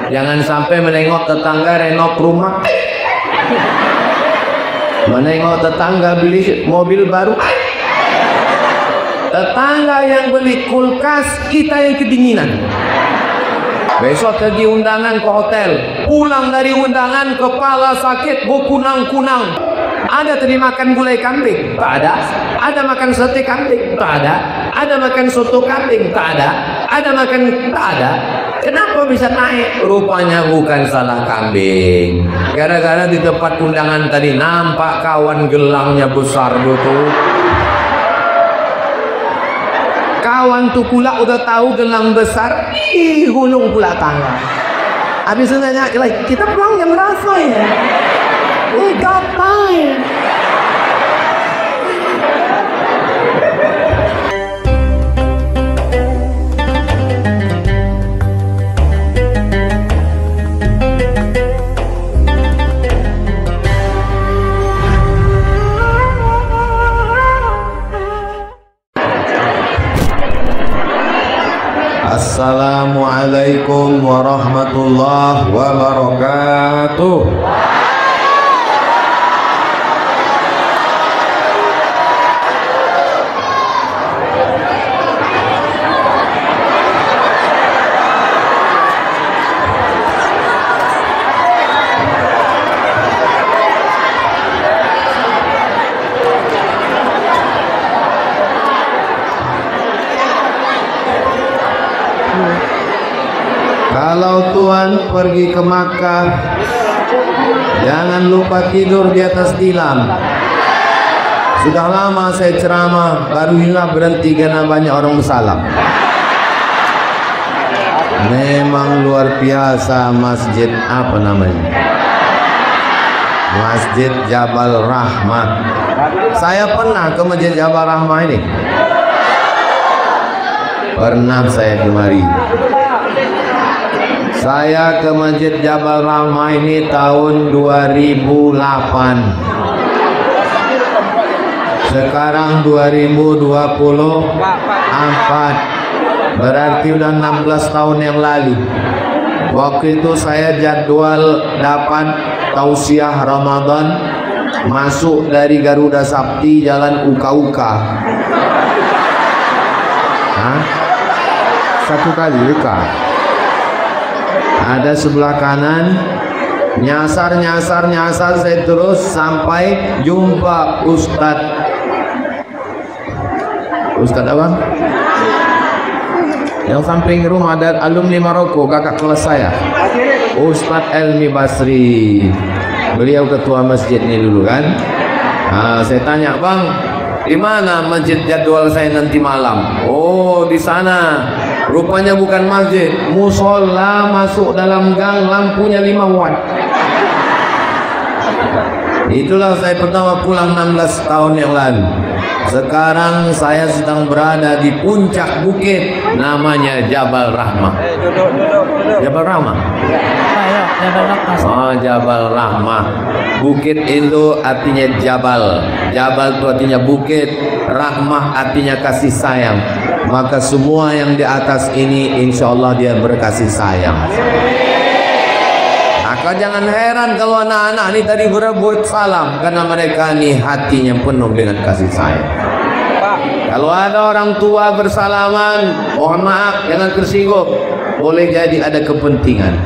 Jangan sampai menengok tetangga renov rumah, menengok tetangga beli mobil baru, tetangga yang beli kulkas, kita yang kedinginan. Besok pergi undangan ke hotel, pulang dari undangan kepala sakit, berkunang-kunang. Ada tadi makan gulai kambing? Tak ada. Ada makan sate kambing? Tak ada. Ada makan soto kambing? Tak ada. Ada makan? Tak ada. Kenapa bisa naik? Rupanya bukan salah kambing. Gara-gara di tempat undangan tadi nampak kawan gelangnya besar betul. Kawan tu pula udah tahu gelang besar, gulung pula tangga. Habis itu nanya, kita pulang jam berapa ya? Gapai. Assalamualaikum warahmatullahi wabarakatuh. Kalau Tuhan pergi ke Makkah, jangan lupa tidur di atas tilam. Sudah lama saya ceramah, baru hilang berhenti karena banyak orang bersalam. Memang luar biasa masjid apa namanya? Masjid Jabal Rahmah. Saya pernah ke Masjid Jabal Rahmah ini. Pernah saya kemari. Saya ke Masjid Jabal Rahmah ini tahun 2008. Sekarang 2024. Berarti udah 16 tahun yang lalu. Waktu itu saya jadwal dapat tausiah Ramadan, masuk dari Garuda Sakti jalan Uka-Uka. Satu kali Uka. Ada sebelah kanan, nyasar saya terus sampai jumpa Ustadz apa? Yang samping rumah ada alumni Maroko, kakak kelas saya, Ustadz Elmi Basri. Beliau ketua masjid ini dulu kan. Saya tanya, bang, di mana masjid jadwal saya nanti malam? Oh, di sana. Rupanya bukan masjid, musola, masuk dalam gang, lampunya 5 watt. Itulah saya pertama pulang 16 tahun yang lalu. Sekarang saya sedang berada di puncak bukit, namanya Jabal Rahmah. Jabal Rahmah. Oh, Jabal Rahmah. Bukit itu artinya Jabal. Jabal itu artinya bukit. Rahmah artinya kasih sayang. Maka semua yang di atas ini insya Allah dia berkasih sayang. Maka jangan heran kalau anak-anak ini tadi berebut salam, karena mereka ini hatinya penuh dengan kasih sayang. Kalau ada orang tua bersalaman, mohon maaf, jangan tersinggung. Boleh jadi ada kepentingan.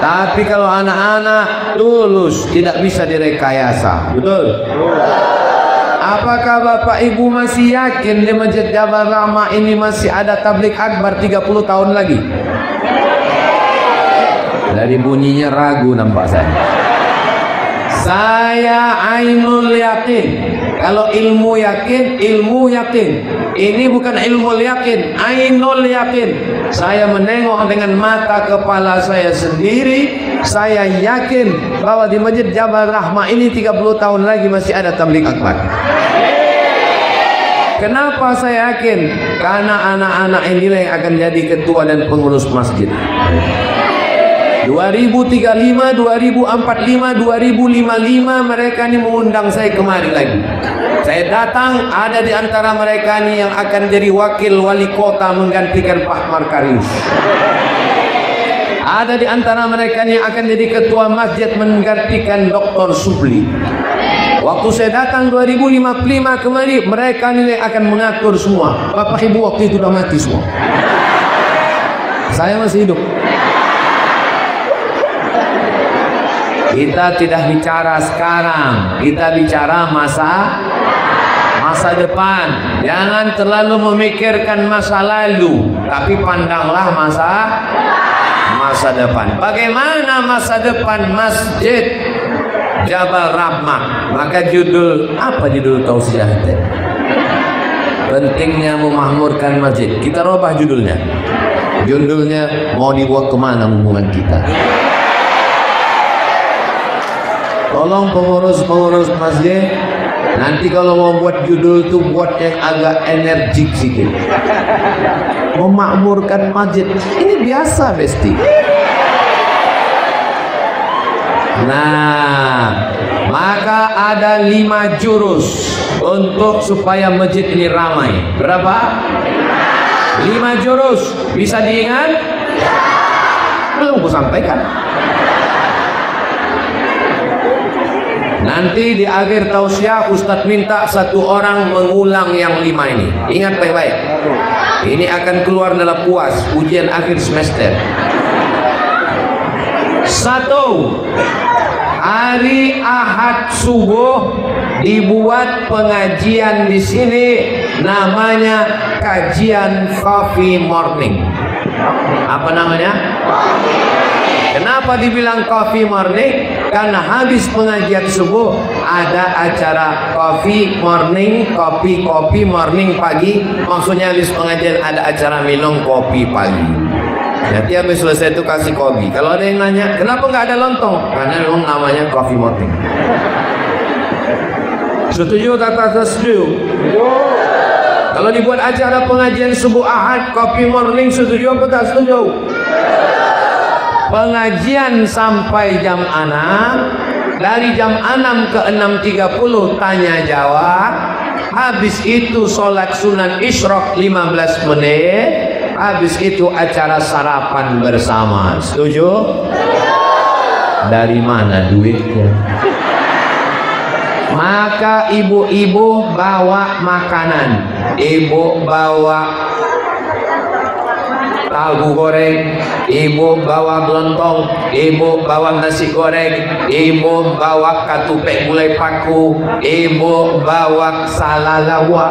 Tapi kalau anak-anak tulus, tidak bisa direkayasa. Betul? Apakah Bapak Ibu masih yakin di Masjid Jabal Rahmah ini masih ada tabligh akbar 30 tahun lagi? Dari bunyinya ragu nampak saya. Saya ainul yakin. Kalau ilmu yakin, ilmu yakin. Ini bukan ilmu yakin, ainul yakin. Saya menengok dengan mata kepala saya sendiri. Saya yakin bahwa di Masjid Jabal Rahmah ini 30 tahun lagi masih ada tabligh akbar. Kenapa saya yakin? Karena anak-anak inilah yang akan jadi ketua dan pengurus masjid. 2035, 2045, 2055 mereka ini mengundang saya kemari lagi. Saya datang, ada di antara mereka ini yang akan jadi wakil wali kota menggantikan Pak Markarius. Ada di antara mereka yang akan jadi ketua masjid menggantikan Dr. Supli. Waktu saya datang 2055 kemari, mereka ini akan mengatur semua. Bapak Ibu waktu itu sudah mati semua. Saya masih hidup. Kita tidak bicara sekarang, kita bicara masa depan. Jangan terlalu memikirkan masa lalu, tapi pandanglah masa depan. Bagaimana masa depan Masjid Jabal Rahmah? Maka judul tausiah itu? Pentingnya memakmurkan masjid. Kita robah judulnya. Judulnya mau dibawa kemana hubungan kita? Tolong pengurus masjid, nanti kalau mau buat judul itu buat yang agak energik sedikit. Memakmurkan masjid ini biasa besti. Nah, maka ada 5 jurus untuk supaya masjid ini ramai. Berapa? 5 jurus. Bisa diingat? Belum aku sampaikan. Nanti di akhir tausiah Ustadz minta 1 orang mengulang yang 5 ini. Ingat baik-baik. Ini akan keluar dalam UAS, ujian akhir semester. 1. Hari Ahad subuh dibuat pengajian di sini, namanya kajian coffee morning. Apa namanya? Kenapa dibilang coffee morning? Karena habis pengajian subuh ada acara coffee morning, kopi morning pagi. Maksudnya habis pengajian ada acara minum kopi pagi. Nanti habis selesai itu kasih kopi. Kalau ada yang nanya, kenapa nggak ada lontong? Karena memang namanya coffee morning. Setuju tak setuju? Kalau dibuat acara pengajian subuh Ahad, coffee morning, setuju apa tak setuju? Pengajian sampai jam 6, dari jam 6 ke 6.30 tanya jawab, habis itu sholat sunan isyraq 15 menit, habis itu acara sarapan bersama. Setuju? Dari mana duitnya? Maka ibu-ibu bawa makanan, ibu bawa tahu goreng, ibu bawa belontong, ibu bawa nasi goreng, ibu bawa katupek gulai paku, ibu bawa salalawa,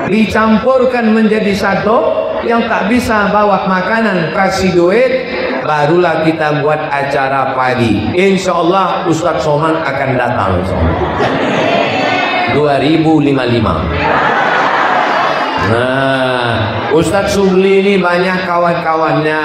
dicampurkan menjadi satu. Yang tak bisa bawa makanan kasih duit, barulah kita buat acara pagi. Insya Allah Ustadz Somad akan datang 2055. Nah, Ustadz Subli ini banyak kawan-kawannya,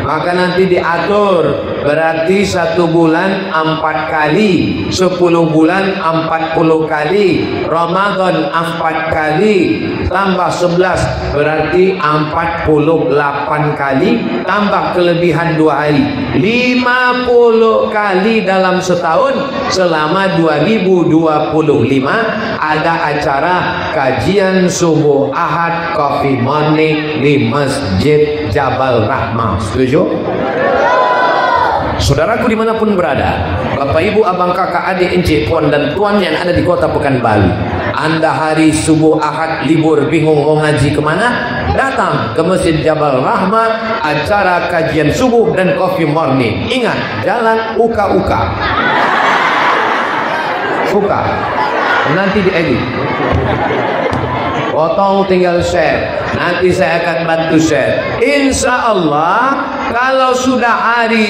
maka nanti diatur. Berarti 1 bulan 4 kali, 10 bulan 40 kali, Ramadan 4 kali, tambah 11 berarti 48 kali, tambah kelebihan 2 hari, 50 kali dalam setahun. Selama 2025 ada acara kajian subuh Ahad coffee morning di Masjid Jabal Rahmah. Setuju? Saudaraku dimanapun berada, Bapak Ibu abang kakak adik encik puan dan tuan yang ada di kota Pekanbaru, Anda hari subuh Ahad libur bingung mau ngaji kemana? Datang ke Masjid Jabal Rahmah, acara kajian subuh dan coffee morning. Ingat, jalan uka-uka, nanti diedit, potong tinggal share, nanti saya akan bantu share. Insya Allah kalau sudah hari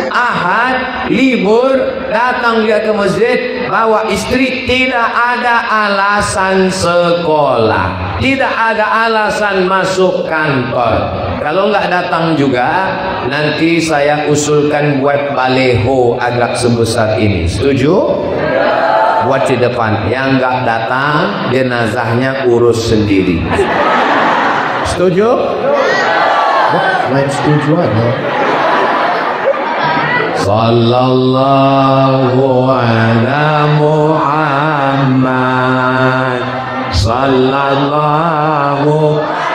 Ahad libur, datang dia ke masjid, bawa istri, tidak ada alasan sekolah, tidak ada alasan masuk kantor. Kalau nggak datang juga, nanti saya usulkan buat baleho agak sebesar ini. Setuju? Buat di depan. Yang nggak datang, jenazahnya urus sendiri. Setuju? Main setuju aja. Sallallahu ala Muhammad, sallallahu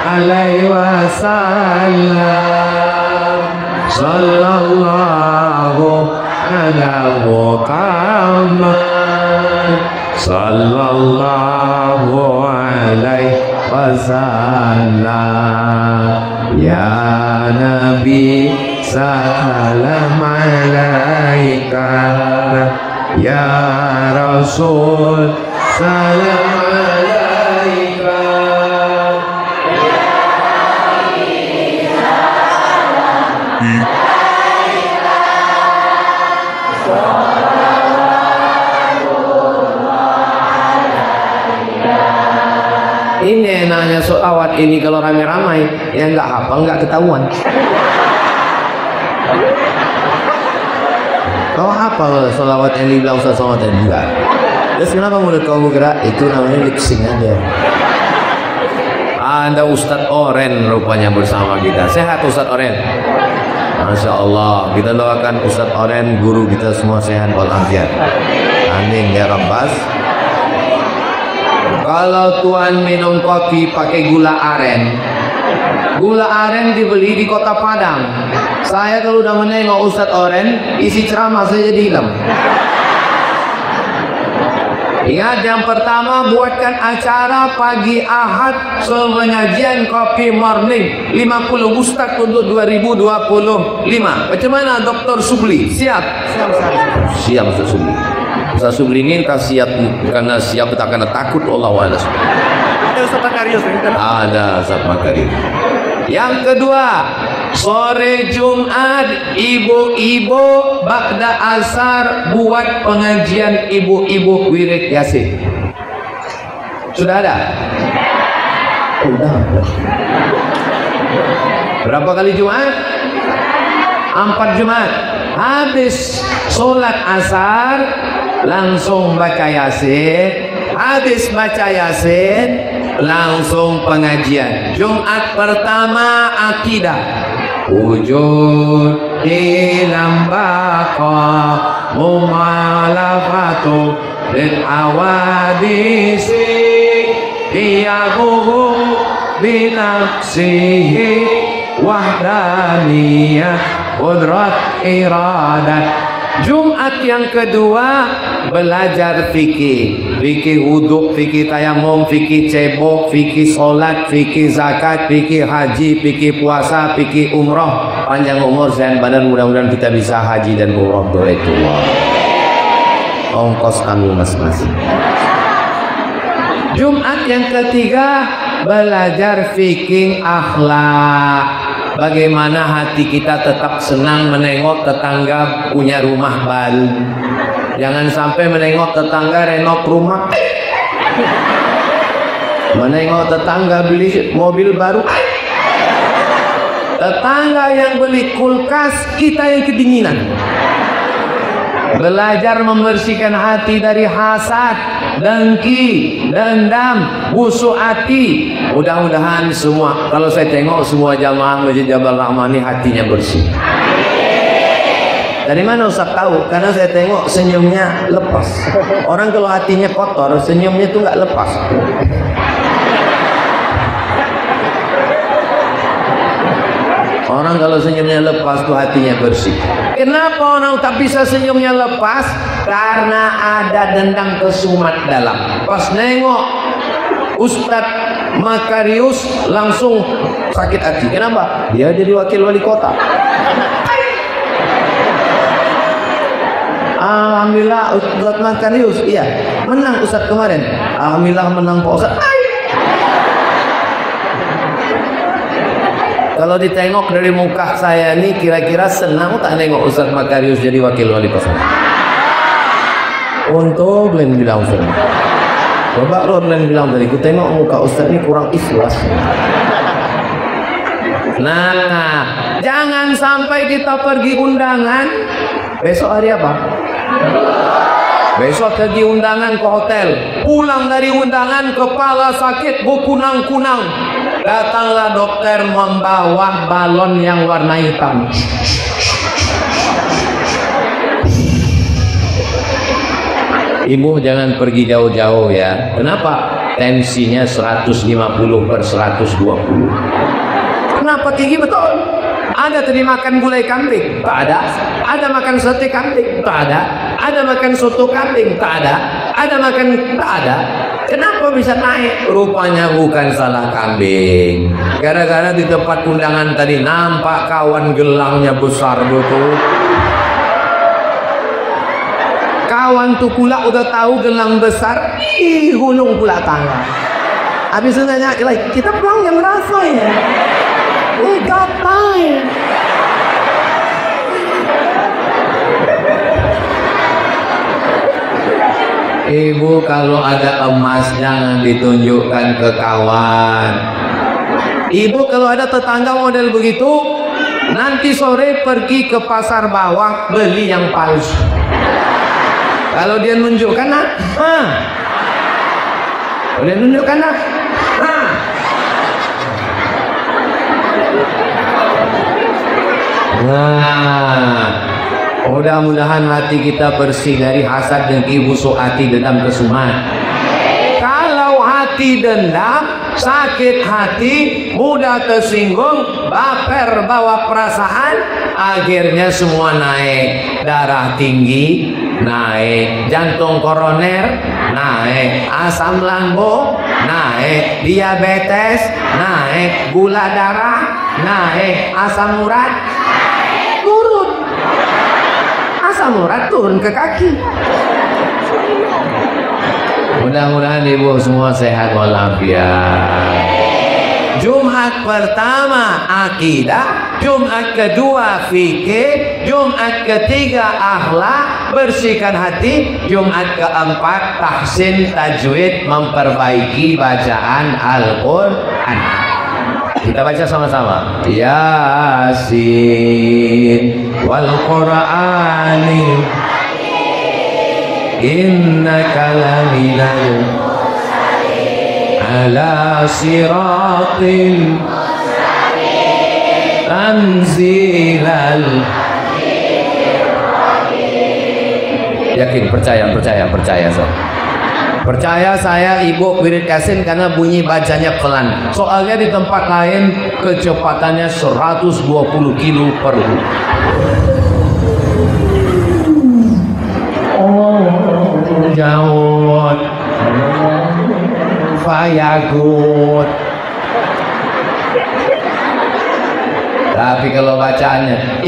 alaihi wasallam. sallallahu ala Muhammad sallallahu alaihi wasallam. Ya Nabi salam alaika, ya Rasul salam alaika. Ini enaknya sholawat ini kalau ramai-ramai, yang nggak hafal nggak ketahuan. Kau hafal sholawat yang dibilang Ustaz Somad tadi? Enggak. Terus kenapa mulut kau bergerak? Itu namanya lip-sync aja. Ada Ustadz Oren rupanya bersama kita. Sehat Ustadz Oren? Masya Allah. Kita doakan Ustadz Oren, guru kita semua sehat walafiat. Amin ya Rabbas. Kalau tuan minum kopi pakai gula aren, gula aren dibeli di Kota Padang. Saya kalau udah menengok Ustadz Oren, isi ceramah saya jadi hilang. Ingat, yang pertama buatkan acara pagi Ahad pengajian kopi morning 50 Ustadz untuk 2025. Macam mana Dr. Subli? Siap? Siap Ustadz Subli. Ustaz Subli ini tak siap karena siap, tak karena takut. Allah Ta'ala. Ada Ustaz Makarius. Ada Ustaz Makarius. Yang kedua, sore Jumat ibu-ibu ba'da asar buat pengajian ibu-ibu wirid Yasin. Sudah ada? Sudah. Berapa kali Jumat? 4 Jumat. Habis sholat asar langsung baca Yasin, habis baca Yasin langsung pengajian. Jumat pertama akidah, wujud ilam baqa mumalafatu lil awadisi iyahuhu binafsihi wahdaniyah qudrat iradat. Jumat yang kedua belajar fikih, fikih wudhu, fikih tayamum, fikih cebok, fikih sholat, fikih zakat, fikih haji, fikih puasa, fikih umroh. Panjang umur sehat badan, mudah-mudahan kita bisa haji dan umroh Baitullah. Ongkos kami masing-masing. Jumat yang ketiga belajar fikih akhlak. Bagaimana hati kita tetap senang menengok tetangga punya rumah baru. Jangan sampai menengok tetangga renov rumah, menengok tetangga beli mobil baru, tetangga yang beli kulkas, kita yang kedinginan. Belajar membersihkan hati dari hasad, dengki, dendam, busuk hati. Mudah-mudahan semua, kalau saya tengok semua jamaah Masjid Jabal Rahmani hatinya bersih. Dari mana Ustaz tahu? Karena saya tengok senyumnya lepas. Orang kalau hatinya kotor, senyumnya tuh nggak lepas. Orang kalau senyumnya lepas tuh hatinya bersih. Kenapa orang tak bisa senyumnya lepas? Karena ada dendam kesumat dalam. Pas nengok Ustadz Makarius langsung sakit hati. Kenapa? Dia jadi wakil wali kota. Alhamdulillah Ustadz Makarius, iya menang Ustadz kemarin. Alhamdulillah menang Pak Ustadz. Kalau ditengok dari muka saya ini, kira-kira senang tak nengok Ustadz Makarius jadi wakil wali kota? Untuk lain bilang Ustadz. Bapak Roland bilang tadi, ku tengok muka Ustadz ini kurang ikhlas. Nah, jangan sampai kita pergi undangan. Besok hari apa? Besok pergi undangan ke hotel. Pulang dari undangan kepala sakit berkunang-kunang. Datanglah dokter membawa balon yang warna hitam. Ibu jangan pergi jauh-jauh ya. Kenapa? Tensinya 150/120. Kenapa tinggi betul? Ada tadi makan gulai kambing? Tak ada. Ada makan sate kambing? Tak ada. Ada makan soto kambing? Tak ada. Ada makan? Tak ada. Kenapa bisa naik? Rupanya bukan salah kambing. Gara-gara di tempat undangan tadi nampak kawan gelangnya besar betul. Kawan tu pula udah tahu gelang besar, gulung pula tangga. Habis itu nanya, kita pulang yang berasa ya? Gapai. Ibu kalau ada emas jangan ditunjukkan ke kawan. Ibu kalau ada tetangga model begitu, nanti sore pergi ke pasar bawah beli yang palsu. Kalau dia nunjukkan boleh nunjukkan mudah-mudahan hati kita bersih dari hasad, dengki, busuk hati, dendam, kesumat. Kalau hati dendam, sakit hati, mudah tersinggung, baper, bawa perasaan, akhirnya semua naik. Darah tinggi naik, jantung koroner naik, asam lambung naik, diabetes naik, gula darah naik, asam urat turun. Asam urat turun ke kaki. Mudah-mudahan ibu semua sehat walafiat. Jumat pertama akidah, Jumat kedua fikih, Jumat ketiga akhlak, bersihkan hati, Jumat keempat tahsin tajwid, memperbaiki bacaan Al-Quran. Kita baca sama-sama. Yasin wal Qur'anil innaka laminal ala siratin tanzilal. Yakin, percaya so. Percaya saya ibu wirid Yasin karena bunyi bacanya pelan. Soalnya di tempat lain kecepatannya 120 kilo per jauh. Fayagut. Tapi kalau bacaannya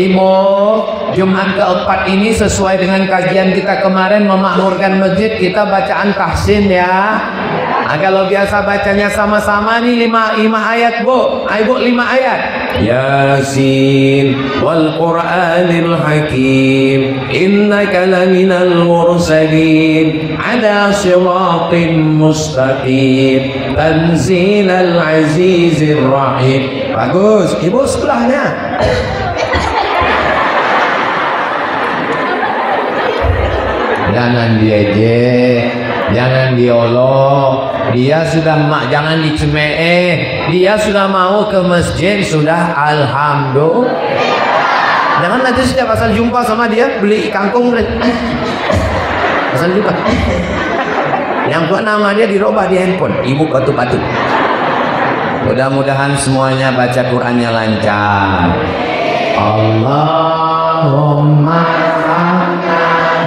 Jumat keempat ini sesuai dengan kajian kita kemarin memakmurkan masjid, kita bacaan tahsin ya. Kalau biasa bacanya sama-sama nih 5 ayat bu, ayo 5 ayat. Yasin wal Qur'anil Hakim innaka laminal mursalin ala siratin mustaqim tanzilal azizir rahim. Bagus, ibu sebelahnya. Jangan diejek, jangan diolok. Dia sudah jangan dicemeh. Dia sudah mau ke masjid, sudah alhamdulillah. Jangan nanti setiap asal jumpa sama dia beli kangkung. Asal jumpa. Yang buat nama dia dirubah di handphone. Ibu patut-patut. Mudah-mudahan semuanya baca Qur'annya lancar. Allahumma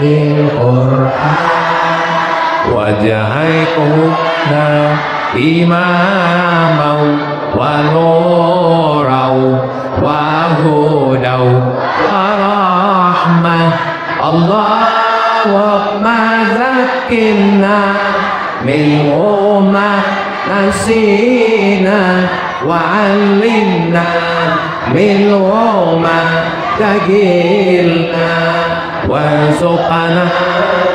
bil Qur'an wajahaikunna imamau wa nurau wa hudau wa rahmah. Allahumma zakkinna minhu ma nasina wa 'allimna minhu ma jahilna warzuqna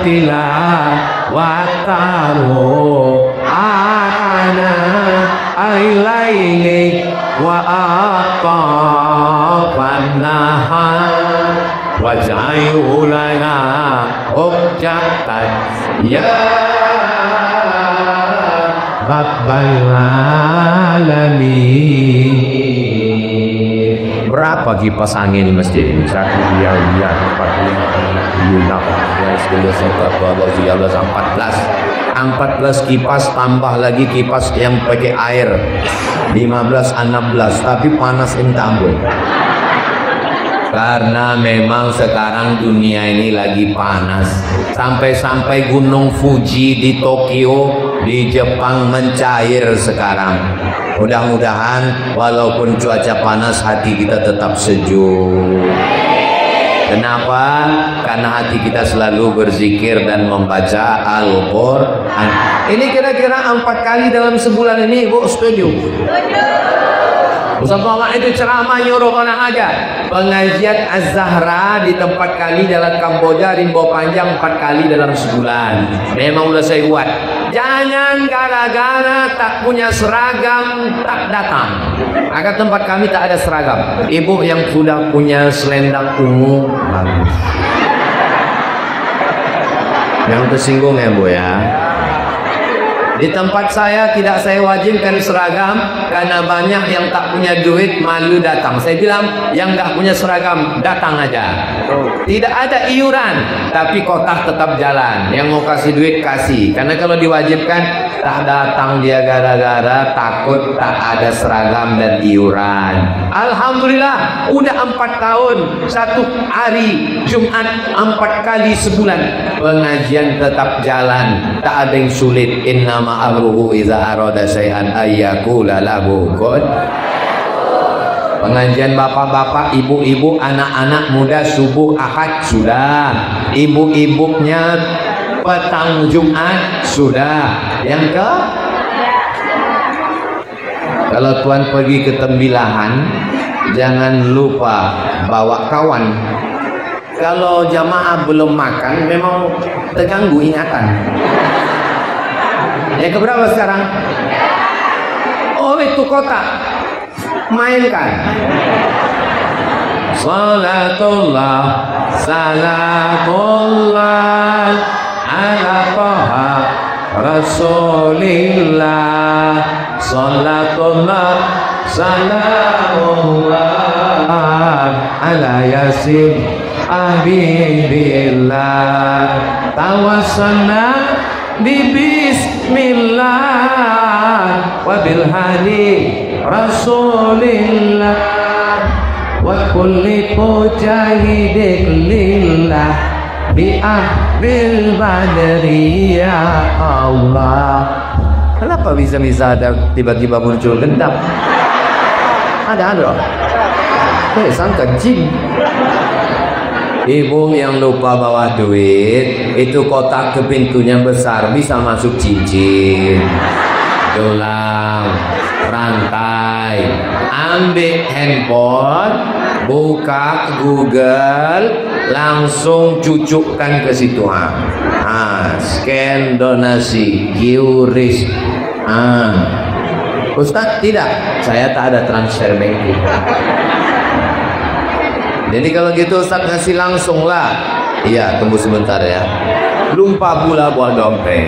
tilawatahu ana ailaili wa aqafan nahar waj'alhu lana hujjatan ya Rabbal alamin. Berapa kipas angin di masjid ini? 1 miliar 14 kipas, tambah lagi kipas yang pakai air 15, 16, tapi panas entah ampun. Karena memang sekarang dunia ini lagi panas. Sampai-sampai gunung Fuji di Tokyo, di Jepang mencair sekarang. Mudah-mudahan walaupun cuaca panas hati kita tetap sejuk. Kenapa? Karena hati kita selalu berzikir dan membaca Al-Quran. Ini kira-kira 4 kali dalam sebulan ini, Ibu setuju? Ustaz Muhammad itu ceramah nyuruh orang aja. Pengajian Az-Zahra di tempat kali dalam Kamboja, Rimbo Panjang 4 kali dalam sebulan. Memang udah saya buat. Jangan gara-gara tak punya seragam tak datang. Agar tempat kami tak ada seragam. Ibu yang sudah punya selendang ungu bagus. Yang tersinggung ya Bu ya. Di tempat saya tidak saya wajibkan seragam karena banyak yang tak punya duit malu datang. Saya bilang yang nggak punya seragam datang aja. Tidak ada iuran, tapi kotak tetap jalan. Yang mau kasih duit kasih. Karena kalau diwajibkan tak datang dia gara-gara takut tak ada seragam dan iuran. Alhamdulillah udah 4 tahun 1 hari Jumat 4 kali sebulan pengajian tetap jalan. Tak ada yang sulit. Innama amruhu idza arada syai'an ayyaqula lahu kun. Pengajian bapak-bapak, ibu-ibu, anak-anak muda subuh Ahad sudah. Ibu-ibunya petang Jumat sudah. Yang ke kalau tuan pergi ke tembilahan jangan lupa bawa kawan. Kalau jamaah belum makan memang terganggu ingatan. Yang keberapa sekarang? Oh itu kotak. Mainkan. Salatullah salamullah ala Taha Rasulillah. Salatullah salamullah ala Yasin Habibillah. Tawassalna bismillah wa bil hadi Rasulillah wa kulli mujahidin lillah bi ahbil badri ya Allah. Kenapa bisa-bisa ada tiba-tiba muncul gendam? Ada. Saya sangka jin. Ibu yang lupa bawa duit, itu kotak ke pintunya besar, bisa masuk cincin, gelang, rantai. Ambil handphone, buka Google, langsung cucukkan ke situ. Scan donasi, QRIS. Ustaz, tidak, saya tak ada transfer banking. Jadi kalau gitu Ustaz ngasih langsung lah. Iya, tunggu sebentar ya. Lupa pula buat dompet.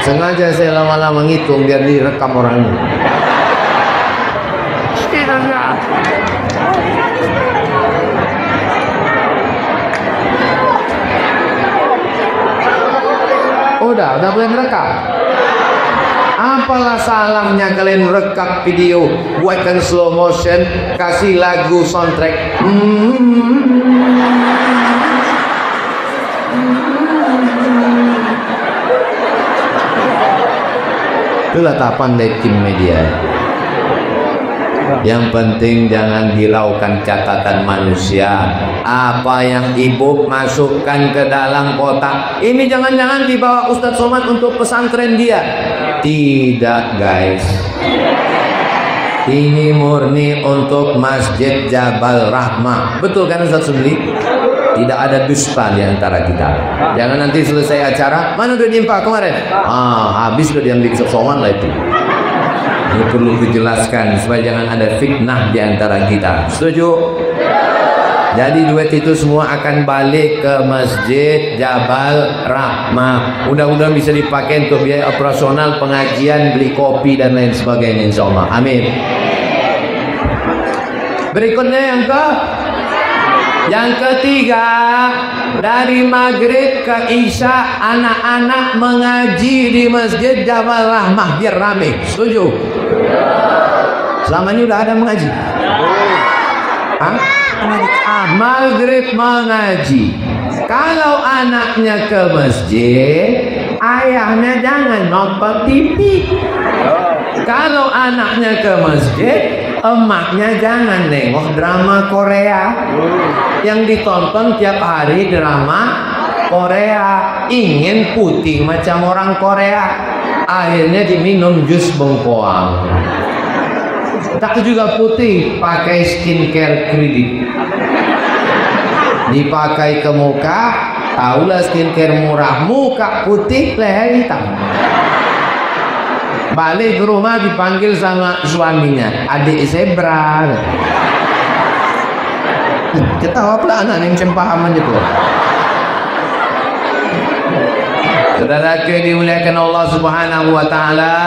Sengaja saya lama-lama ngitung biar direkam orangnya. Udah boleh merekam. Apalah salahnya kalian rekam video, buatkan slow motion, kasih lagu soundtrack. Itulah tak pandai tim media. Yang penting jangan hiraukan catatan manusia. Apa yang ibu masukkan ke dalam kotak ini jangan-jangan dibawa Ustadz Somad untuk pesantren dia. Tidak guys, ini murni untuk Masjid Jabal Rahmah. Betul kan Ustadz Sumli? Tidak ada dusta di antara kita. Jangan nanti selesai acara, mana udah diimpak kemarin? Habis udah diambil kesokongan lah itu. Ini perlu dijelaskan supaya jangan ada fitnah di antara kita. Setuju? Jadi duit itu semua akan balik ke Masjid Jabal Rahmah. Mudah-mudahan bisa dipakai untuk biaya operasional, pengajian, beli kopi dan lain sebagainya, insya Allah. Amin. Berikutnya yang ketiga, dari maghrib ke isya anak-anak mengaji di Masjid Jabal Rahmah biar rame. Setuju? Selama ini udah ada mengaji? Maghrib mengaji. Kalau anaknya ke masjid, ayahnya jangan nonton TV. Kalau anaknya ke masjid, emaknya jangan nengok drama Korea. Yang ditonton tiap hari drama Korea. Ingin putih macam orang Korea, akhirnya diminum jus bengkoang. Tak juga putih, pakai skincare kredit, dipakai ke muka. Tahulah skincare murah, muka putih, leher hitam. Balik ke rumah dipanggil sama suaminya, adik zebra. Ketawa pula anak yang cempahaman itu. Saudaraku yang dimuliakan Allah Subhanahu wa taala,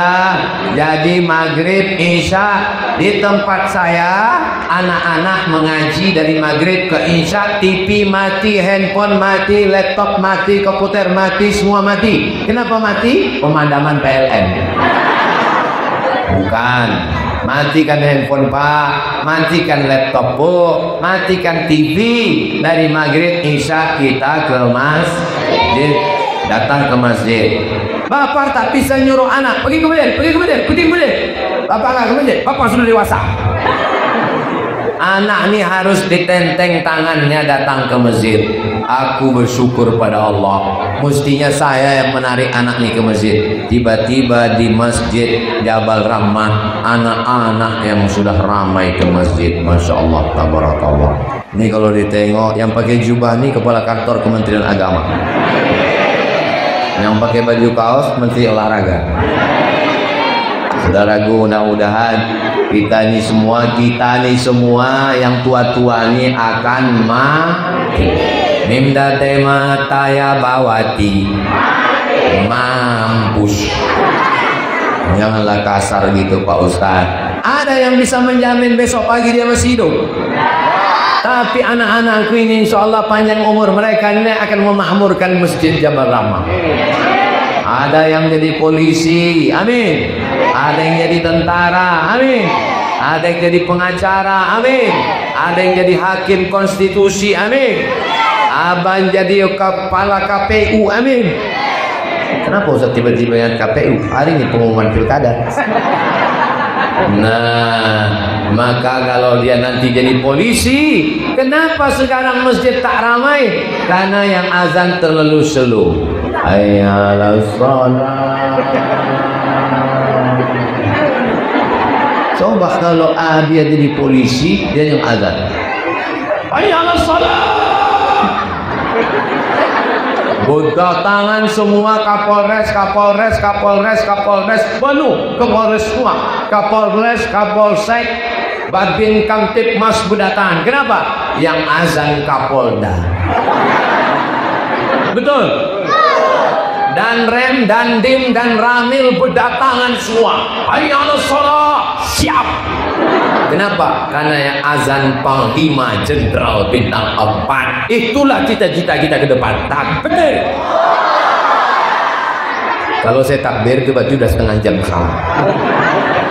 jadi maghrib isya di tempat saya anak-anak mengaji dari maghrib ke isya, TV mati, handphone mati, laptop mati, komputer mati, semua mati. Kenapa mati? Pemadaman PLN. Bukan. Matikan handphone Pak, matikan laptop Bu, matikan TV. Dari maghrib isya kita ke masjid. Datang ke masjid. Bapak tak bisa nyuruh anak pergi ke masjid. Bapak nggak ke masjid. Bapak sudah dewasa. Anak ini harus ditenteng tangannya datang ke masjid. Aku bersyukur pada Allah. Mestinya saya yang menarik anak ini ke masjid. Tiba-tiba di Masjid Jabal Rahmah, anak-anak yang sudah ramai ke masjid. Masya Allah, tabarakallah. Ini kalau ditengok yang pakai jubah ini kepala kantor Kementerian Agama. Yang pakai baju kaos Menteri Olahraga. Saudaraku, mudah-mudahan kita ini semua yang tua-tua ini akan mati. Mimda tema taya bawati mampus. Janganlah kasar gitu Pak Ustaz. Ada yang bisa menjamin besok pagi dia masih hidup? Tapi anak-anakku ini insya Allah panjang umur mereka ini akan memakmurkan Masjid Jabal Rahmah. Ada yang jadi polisi, amin. Ada yang jadi tentara, amin. Ada yang jadi pengacara, amin. Ada yang jadi hakim konstitusi, amin. Abang jadi kepala KPU, amin. Kenapa Ustaz tiba-tiba yang KPU? Hari ini pengumuman pilkada. Nah, maka kalau dia nanti jadi polisi, kenapa sekarang masjid tak ramai? Karena yang azan terlalu slow. Hayya 'alas shalah. Coba kalau dia jadi polisi, dia yang azan. Hayya 'alas shalah. Berdatangan semua Kapolres penuh, Kapolres semua, Kapolres, Kapolsek, Babin Kamtipmas berdatangan. Kenapa? Yang azan Kapolda. Betul. Dan Rem, dan Dim, dan Ramil berdatangan semua. Hayya 'alas shalah, siap. Kenapa? Karena yang azan Panglima Jenderal Bintang 4. Itulah cita-cita kita ke depan. Takbir. Kalau saya takbir itu berarti sudah setengah jam salah.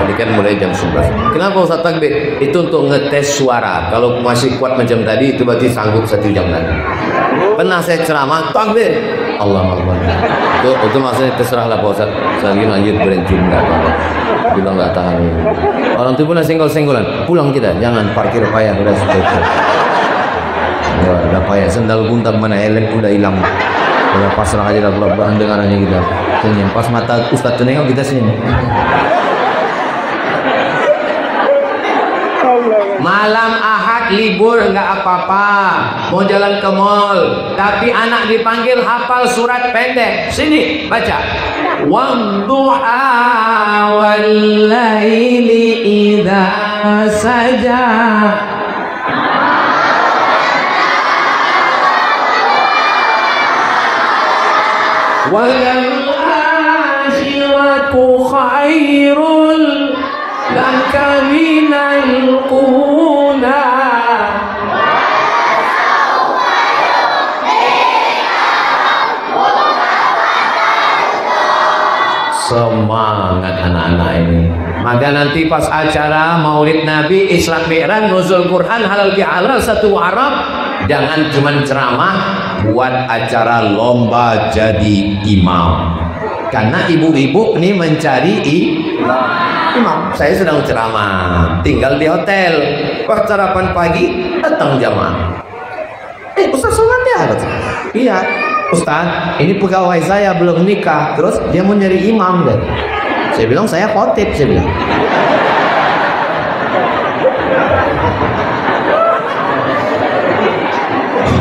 Tadi kan mulai jam 11. Kenapa Ustaz takbir? Itu untuk ngetes suara. Kalau masih kuat macam tadi itu berarti sanggup 1 jam lagi. Pernah saya ceramah takbir. Allah Akbar. Itu maksudnya terserahlah Pak Ustaz. Saya lagi lanjut berhenti enggak apa-apa. Bilang enggak tahan. Orang itu pun senggol-senggolan. Pulang kita, jangan parkir payah udah selesai. Ya, udah payah sendal buntam mana helm udah hilang. Udah pasrah aja dah bahan dengarannya kita. Senyum. Pas mata Ustaz tu nengok kita senyum. Malam Ahad libur enggak apa-apa, mau jalan ke mall, tapi anak dipanggil hafal surat pendek. Sini baca. Wadduha wal laili idza saja. Wal akhiratu khairul laka minal ula. semangat anak-anak ini. Maka nanti pas acara Maulid Nabi, Isra Mi'raj, nuzul Quran, halal bihalal satu Arab, jangan cuman ceramah, buat acara lomba jadi imam. Karena ibu-ibu ini mencari imam. Saya sedang ceramah, tinggal di hotel, pas sarapan pagi datang jamaah. Ustaz sholat ya? Iya Ustaz, ini pegawai saya belum nikah, terus dia mau nyari imam deh. Saya bilang saya khotib, saya bilang.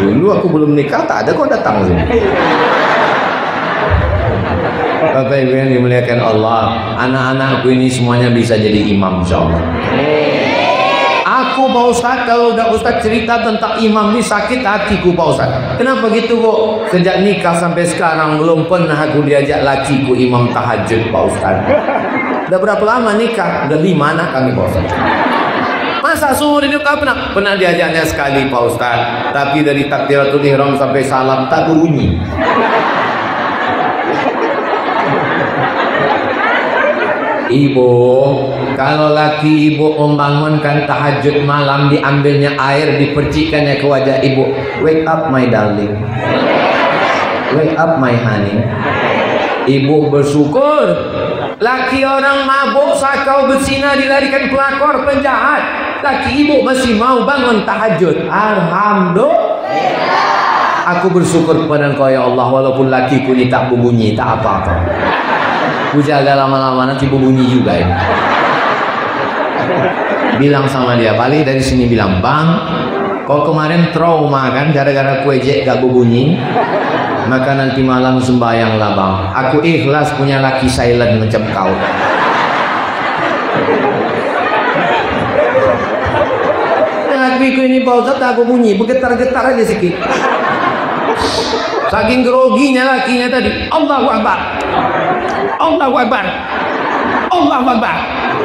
Dulu aku belum nikah, tak ada kok datang sini. Bapak Ibu yang dimuliakan Allah, anak-anakku ini semuanya bisa jadi imam insyaallah. Aku Pak Ustaz, kalau udah Ustaz cerita tentang imam ini sakit hatiku Pak Ustaz. Kenapa gitu Bu? Sejak nikah sampai sekarang belum pernah aku diajak lakiku imam tahajud Pak Ustaz. Udah berapa lama nikah? Udah 5 anak kami Pak Ustaz. Masa seumur hidup kau pernah diajaknya sekali Pak Ustaz. Tapi dari takbiratul ihram sampai salam tak berbunyi. Ibu, kalau laki ibu membangunkan tahajud malam, diambilnya air, dipercikkannya ke wajah ibu. Wake up my darling, wake up my honey. Ibu bersyukur. Laki orang mabuk, sakau, berzina, dilarikan pelakor, penjahat, laki ibu masih mau bangun tahajud. Alhamdulillah. Aku bersyukur kepada Engkau ya Allah, walaupun lakiku ini tak berbunyi, tak apa-apa. Ku jaga lama-lama nanti berbunyi juga ya. Bilang sama dia, balik dari sini bilang, Bang, kau kemarin trauma kan gara-gara kue jek gak berbunyi, maka nanti malam sembahyanglah Bang. Aku ikhlas punya laki silent macam kau. Lakiku ini Pak Ustaz tak berbunyi, bergetar-getar aja sedikit. Saking groginya lakinya tadi, Allahu Akbar, Allahu Akbar, Allahu Akbar.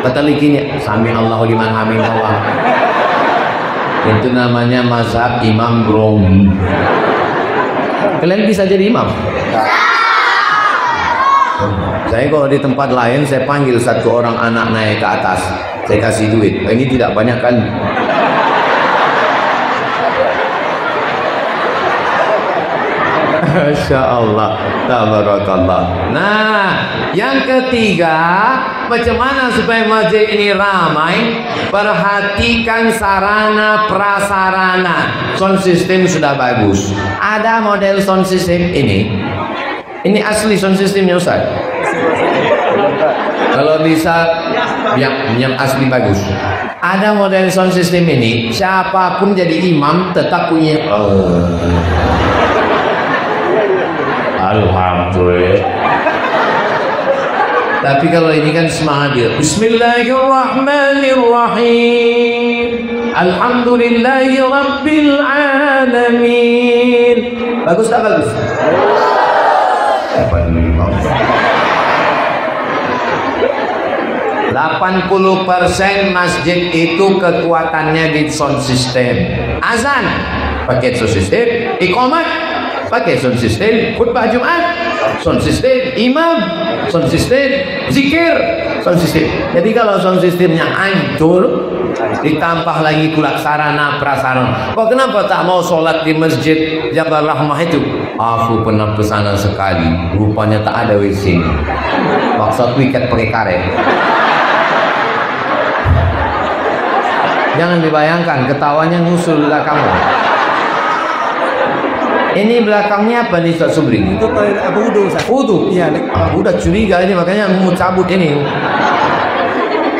Kata lakinya, Sami Allahu liman hamidah. Itu namanya mazhab imam grogi. Kalian bisa jadi imam? Saya kalau di tempat lain saya panggil satu orang anak naik ke atas, saya kasih duit. Ini tidak banyak kan? Masya Allah, tabarakallah. Nah, yang ketiga, bagaimana supaya masjid ini ramai? Perhatikan sarana prasarana. Sound system sudah bagus. Ada model sound system ini. Ini asli sound systemnya Ustaz. Kalau bisa yang asli bagus. Ada model sound system ini. Siapapun jadi imam tetap punya. Alhamdulillah. Tapi kalau ini kan semangat dia. Bismillahirrahmanirrahim. Alhamdulillahi rabbil alamin. Bagus tak bagus? 80% masjid itu kekuatannya di sound system. Azan pakai sound system, iqamat pakai sound system, khutbah Jumat sound system, imam sound system, zikir sound system. Jadi kalau sound systemnya hancur, ditambah lagi pula sarana prasarana. Kok kenapa tak mau sholat di masjid Jabal Rahmah itu? Aku pernah kesana sekali, rupanya tak ada WC. Maksud wiket pakai karet. Jangan dibayangkan, ketawanya ngusul belakangmu. Ini belakangnya apa nih Ustaz Subri? Itu wudu Ustaz. Wudu? Iya. Udah curiga ini, makanya mau cabut ini.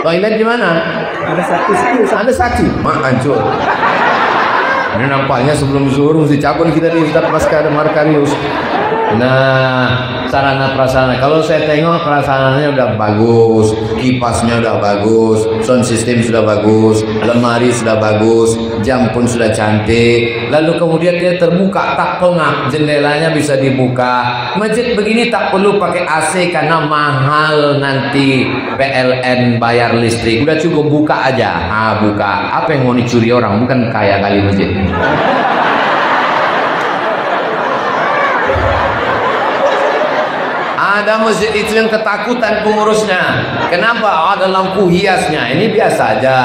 Toilet di mana? Ada saksi Ustaz. Ada saksi. Hancur. Ini nampaknya sebelum zuhur mesti cabut kita di Ustaz Pasca Markarius. Nah, sarana prasarana. Kalau saya tengok prasarananya udah bagus, kipasnya udah bagus, sound system sudah bagus, lemari sudah bagus, jam pun sudah cantik. Lalu kemudian dia terbuka, tak pengap, jendelanya bisa dibuka. Masjid begini tak perlu pakai AC karena mahal nanti PLN bayar listrik. Udah cukup buka aja. Buka. Apa yang mau dicuri orang? Bukan kaya kali masjid. Ada masjid itu yang ketakutan pengurusnya. Kenapa? Ada lampu hiasnya. Ini biasa aja.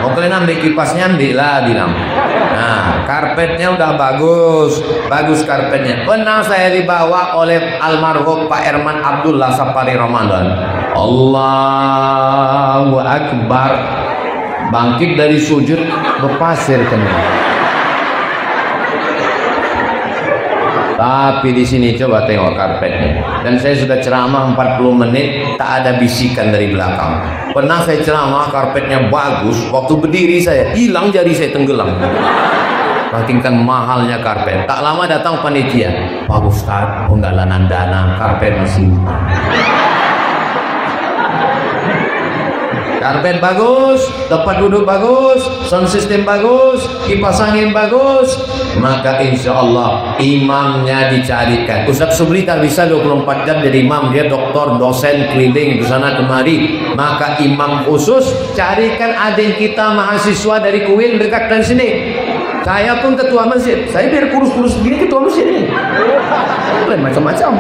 Mau kalian ambil kipasnya, ambil lah, bilang. Nah, karpetnya udah bagus. Bagus karpetnya. Pernah saya dibawa oleh almarhum Pak Herman Abdullah Sapari Ramadan. Allahu Akbar. Bangkit dari sujud, berpasir kena. Tapi di sini coba tengok karpetnya. Dan saya sudah ceramah 40 menit, tak ada bisikan dari belakang. Pernah saya ceramah, karpetnya bagus. Waktu berdiri saya, hilang jari saya tenggelam. Saking mahalnya karpet. Tak lama datang panitia. Pak Ustaz, penggalanan dana, karpet masih. Karpet bagus, tempat duduk bagus, sound system bagus, kipas angin bagus, maka insya Allah imamnya dicarikan. Ustaz Subli tak bisa 24 jam jadi imam, dia doktor, dosen, keliling ke sana kemari. Maka imam khusus carikan adik kita mahasiswa dari Kuil dekat dari sini. Saya pun ketua masjid, saya biar kurus-kurus begini ketua masjid ini. Macam-macam.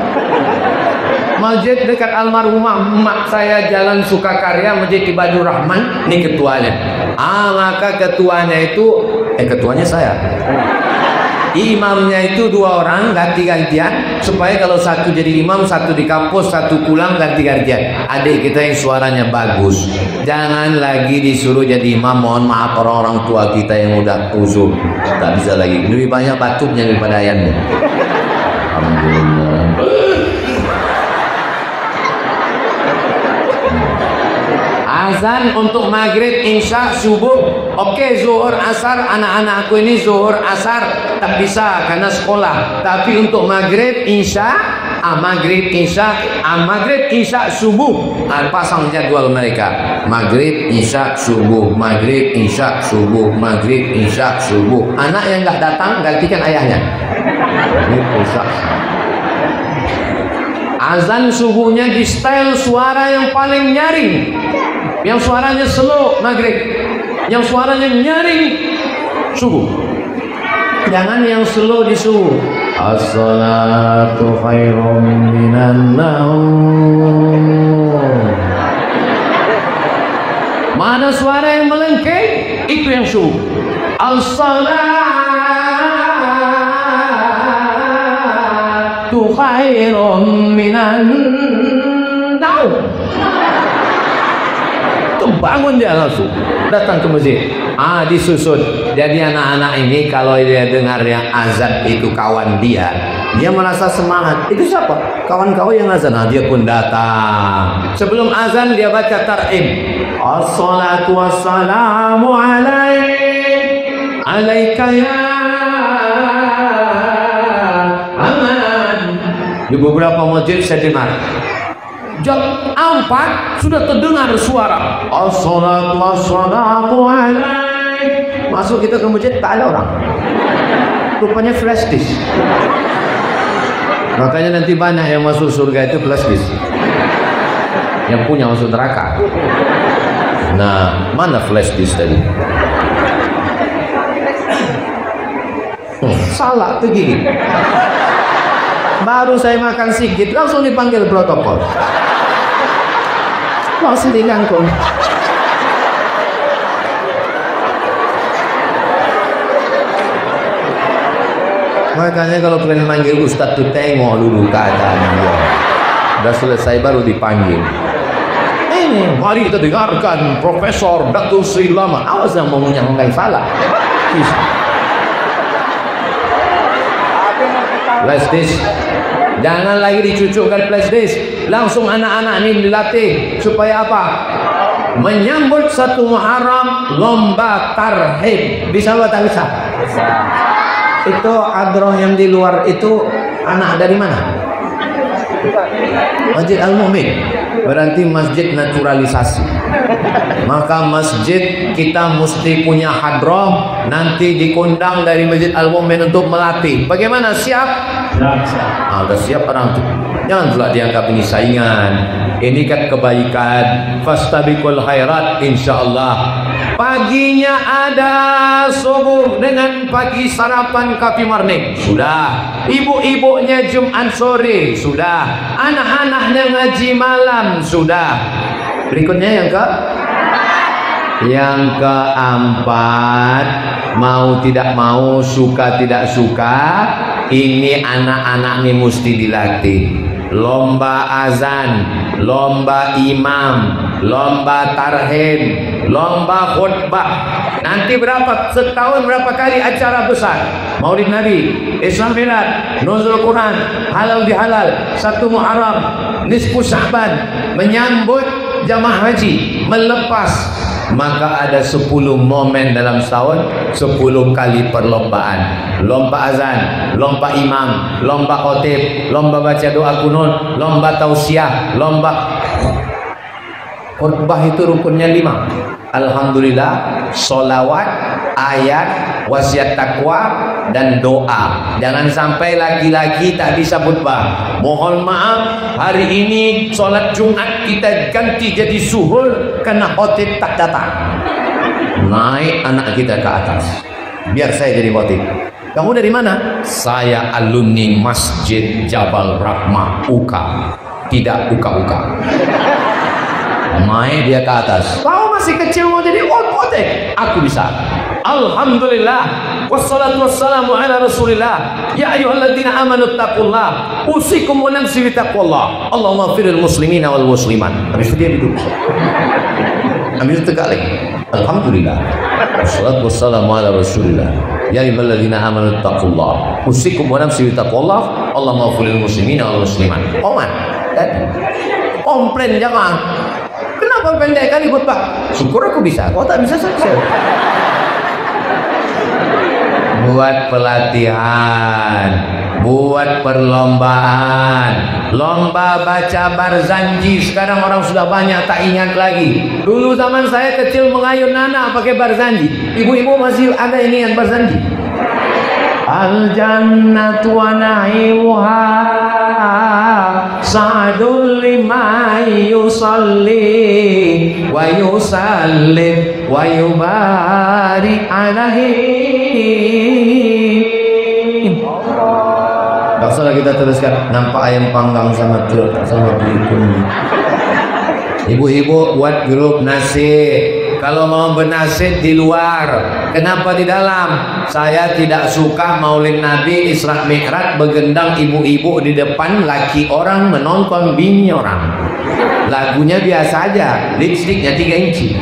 Masjid dekat almarhumah emak saya Jalan Sukakarya, Masjid Ibadur Rahman, ini ketuanya. Maka ketuanya itu ketuanya saya. Imamnya itu 2 orang ganti-gantian, supaya kalau satu jadi imam, satu di kampus, satu pulang, ganti-gantian. Adik kita yang suaranya bagus, jangan lagi disuruh jadi imam. Mohon maaf orang-orang tua kita yang udah uzur, tak bisa lagi. Lebih banyak batuknya daripada ayamnya. Alhamdulillah. Azan untuk maghrib, isya, subuh. Oke, zuhur, asar. Anak-anak aku ini zuhur, asar tak bisa karena sekolah. Tapi untuk maghrib, isya, maghrib, isya, subuh. Pasang jadwal mereka. Maghrib, isya, subuh. Maghrib, isya, subuh. Maghrib, isya, subuh. Anak yang nggak datang gantikan ayahnya. Ini pusat. Azan subuhnya di style suara yang paling nyaring. Yang suaranya slow maghrib, yang suaranya nyaring subuh. Jangan yang slow di subuh. As-salatu khairum minan naum. Mana suara yang melengking, itu yang subuh. As-salatu khairum minan naum. Bangun dia langsung datang ke masjid, disusun. Jadi anak-anak ini kalau dia dengar yang azan itu kawan dia merasa semangat. Itu siapa? Kawan kau yang azan. Dia pun datang. Sebelum azan dia baca tar'im. As-salatu wassalamu alaika ya aman. Di beberapa masjid saya dengar jam 4 sudah terdengar suara as-salatu wassalamu alaik. Masuk kita ke masjid tak ada orang, rupanya flash disk. Makanya nanti banyak yang masuk surga itu flash disk, yang punya masuk neraka. Nah, mana flash disk tadi? Salah tuh gini. Baru saya makan sedikit langsung dipanggil protokol. Langsung diganggu. Makanya kalau kalian manggil Ustadz tuh tengok dulu keadaan dia. Udah selesai baru dipanggil. Ini mari kita dengarkan Profesor Datuk Sri Lama. Awas yang mau menyanggah salah. Flash disk. Jangan lagi dicucukkan flash disk. Langsung anak-anak ini dilatih supaya apa? Menyambut 1 Muharram lomba tarhib. Bisa atau tak bisa? Bisa. Itu adroh yang di luar itu anak dari mana? Masjid Al-Mu'min. Berarti masjid naturalisasi. Maka masjid kita mesti punya hadroh. Nanti dikundang dari Masjid Al-Mu'min untuk melatih. Bagaimana? Siap? Sudah siap orang itu. Jangan pula dianggap ini saingan. Ini kan kebaikan. Fastabiqul khairat, insyaallah. Paginya ada subuh dengan pagi sarapan kopi morning, sudah. Ibu-ibunya Jumat sore, sudah. Anak-anaknya ngaji malam, sudah. Berikutnya yang keempat, mau tidak mau, suka tidak suka, ini anak-anak ini mesti dilatih. Lomba azan, lomba imam, lomba tarhim, lomba khutbah. Nanti setahun berapa kali acara besar? Maulid Nabi, Isra Mi'raj, Nuzul Quran, halal bihalal, 1 Muharram, nisfu Sya'ban, menyambut jamaah haji, melepas. Maka ada 10 momen dalam setahun, 10 kali perlombaan. Lomba azan, lomba imam, lomba khotib, lomba baca doa kunut, lomba tausiah, lomba khutbah. Itu rukunnya 5. Alhamdulillah, solawat, ayat, wasiat takwa, dan doa. Jangan sampai laki-laki tak bisa khutbah. Mohon maaf, hari ini sholat Jumat kita ganti jadi zuhur karena khotib tak datang. Naik anak kita ke atas, biar saya jadi khotib. Kamu dari mana? Saya alumni Masjid Jabal Rahmah UKA. Tidak uka-uka. Naik dia ke atas. Kau masih kecil mau jadi khotib? Aku bisa. Alhamdulillah, wassalatu wassalamu ala rasulillah. Ya ayyuhalladzina amanu taqullah, usikum wa nafsi bi taqwallah. Allahumma firil muslimina wal muslimat. Habis itu dia duduk. Habis itu tegak lagi. Alhamdulillah, wassalatu wassalamu ala rasulillah. Ya ayyuhalladzina amanu taqullah, usikum wa nafsi bi taqwallah. Allahumma firil muslimina wal muslimat. Oman. Komplain jangan. Kenapa pendek kali khutbah? Syukur aku bisa. Kau tak bisa saya. Buat pelatihan, buat perlombaan, lomba baca Barzanji. Sekarang orang sudah banyak tak ingat lagi. Dulu zaman saya kecil mengayun anak pakai Barzanji. Ibu-ibu masih ada ini yang Barzanji. Al jannatu wa na'imuha sa'adul liman yusalli wa yusallim wa yubarik alaihi. Tak salah kita teruskan. Nampak ayam panggang sama berikutnya. Ibu-ibu buat grup nasi. Kalau mau bernasib di luar, kenapa di dalam? Saya tidak suka Maulid Nabi Isra Mi'raj begendang ibu-ibu di depan, laki orang menonton bini orang. Lagunya biasa aja, lipstiknya 3 inci.